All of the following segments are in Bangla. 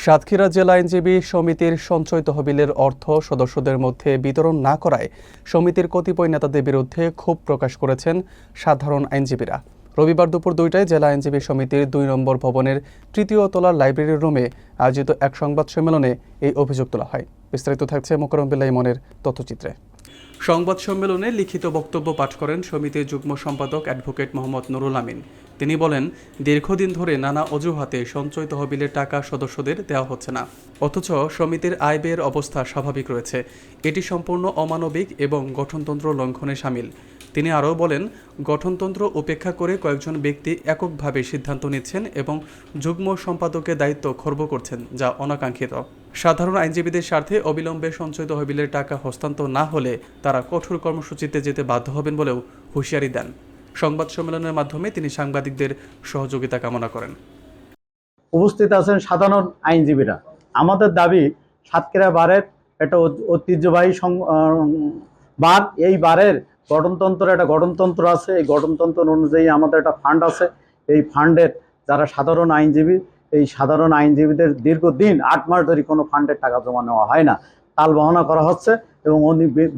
সাতক্ষীরা জেলা আইনজীবী সমিতির সঞ্চয় তহবিলের অর্থ সদস্যদের মধ্যে বিতরণ না করায় সমিতির কতিপয় নেতাদের বিরুদ্ধে ক্ষোভ প্রকাশ করেছেন সাধারণ আইনজীবীরা। রবিবার দুপুর 2টায় জেলা আইনজীবী সমিতির 2 নম্বর ভবনের 3য় তলার লাইব্রেরি রুমে আয়োজিত এক সংবাদ সম্মেলনে এই অভিযোগ তোলা হয়। বিস্তারিত থাকছে মোকাররম বিল্লাহ ইমনের তথ্যচিত্রে। সংবাদ সম্মেলনে লিখিত বক্তব্য পাঠ করেন সমিতির যুগ্ম সম্পাদক অ্যাডভোকেট মোহাম্মদ নুরুল আমিন। তিনি বলেন, দীর্ঘদিন ধরে নানা অজুহাতে সঞ্চয় তহবিলের টাকা সদস্যদের দেওয়া হচ্ছে না, অথচ সমিতির আয় ব্যয়ের অবস্থা স্বাভাবিক রয়েছে। এটি সম্পূর্ণ অমানবিক এবং গঠনতন্ত্র লঙ্ঘনে শামিল। তিনি আরও বলেন, গঠনতন্ত্র উপেক্ষা করে কয়েকজন ব্যক্তি এককভাবে সিদ্ধান্ত নিচ্ছেন এবং যুগ্ম সম্পাদকের দায়িত্ব খর্ব করছেন, যা অনাকাঙ্ক্ষিত। সাধারণ আইনজীবীদের স্বার্থে অবিলম্বে সঞ্চয় তহবিলের টাকা হস্তান্তর না হলে তারা কঠোর কর্মসূচিতে যেতে বাধ্য হবেন বলেও হুঁশিয়ারি দেন। সংবাদ সম্মেলনের মাধ্যমে তিনি সাংবাদিকদের সহযোগিতা কামনা করেন। উপস্থিত আছেন সাধারণ আইনজীবীরা। আমাদের দাবি, সাতক্ষীরা বারের একটা ঐতিহ্যবাহী বার। এই বারের একটা গঠনতন্ত্র আছে। এই গঠনতন্ত্র অনুযায়ী আমাদের একটা ফান্ড আছে। এই ফান্ডের যারা সাধারণ আইনজীবী, এই সাধারণ আইনজীবীদের দীর্ঘদিন 8 মাস ধরে কোনো ফান্ডের টাকা জমা নেওয়া হয় না, তাল বহানা করা হচ্ছে এবং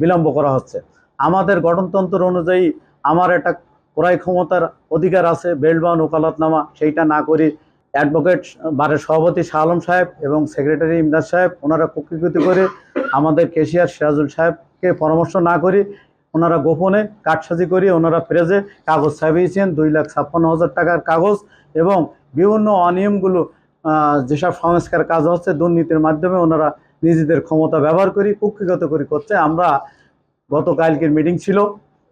বিলম্ব করা হচ্ছে। আমাদের গঠনতন্ত্র অনুযায়ী আমার একটা ক্রয় ক্ষমতার অধিকার আছে, বেল্ট বা ওকালতনামা, সেইটা না করি অ্যাডভোকেট বারের সভাপতি শাহ আলম সাহেব এবং সেক্রেটারি ইমদাদ সাহেব ওনারা কক্ষিগতি করে আমাদের কেশিয়ার সিরাজুল সাহেবকে পরামর্শ না করি ওনারা গোপনে কাটসাজি করি ওনারা প্রেজে কাগজ ছাপিয়েছেন 2,56,000 টাকার কাগজ এবং বিভিন্ন অনিয়মগুলো যেসব সংস্কার কাজ হচ্ছে দুর্নীতির মাধ্যমে ওনারা নিজেদের ক্ষমতা ব্যবহার করি কক্ষিগত করে করছে। আমরা গতকালকের মিটিং ছিল,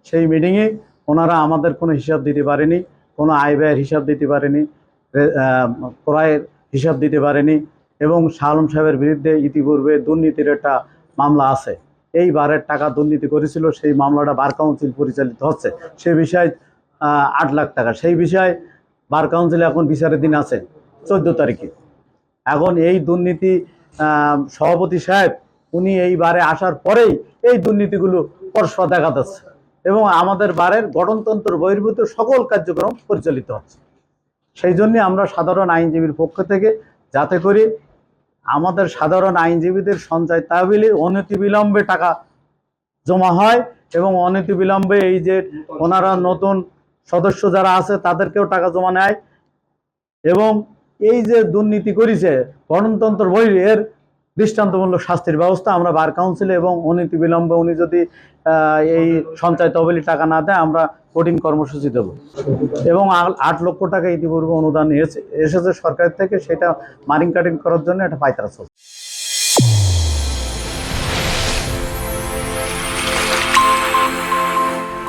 সেই মিটিংয়ে ওনারা আমাদের কোনো হিসাব দিতে পারেনি, কোনো আয় ব্যয়ের হিসাব দিতে পারেনি, ক্রয়ের হিসাব দিতে পারেনি এবং শাহ আলম সাহেবের বিরুদ্ধে ইতিপূর্বে দুর্নীতির একটা মামলা আছে। এই বারের টাকা দুর্নীতি করেছিল, সেই মামলাটা বার কাউন্সিল পরিচালিত হচ্ছে। সে বিষয়ে 8 লাখ টাকা, সেই বিষয়ে বার কাউন্সিলে এখন বিচারের দিন আছে 14 তারিখে। এখন এই দুর্নীতি সভাপতি সাহেব উনি এই বারে আসার পরেই এই দুর্নীতিগুলো পরস্পর দেখা যাচ্ছে এবং আমাদের বারের গঠনতন্ত্র বহির্ভূত সকল কার্যক্রম পরিচালিত হচ্ছে। সেই জন্য আমরা সাধারণ আইনজীবীর পক্ষ থেকে যাতে করে আমাদের সাধারণ আইনজীবীদের সঞ্চয় তহবিলে অনতিবিলম্বে টাকা জমা হয় এবং অনতিবিলম্বে এই যে ওনারা নতুন সদস্য যারা আছে তাদেরকেও টাকা জমা নেয় এবং এই যে দুর্নীতি করেছে গণতন্ত্র বহির এর দৃষ্টান্তমূলক শাস্তির ব্যবস্থা আমরা বার কাউন্সিলে এবং অনতিবিলম্বে উনি যদি এই সঞ্চয় তহবিলে টাকা না দেয় আমরা কঠিন কর্মসূচি দেব এবং 8 লক্ষ টাকা ইতিপূর্বে অনুদান এসেছে সরকার থেকে, সেটা মারিং কাটিং করার জন্য একটা পায়তারা চলছে।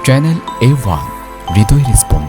চ্যানেল A1 হৃদয় রেসপন্স।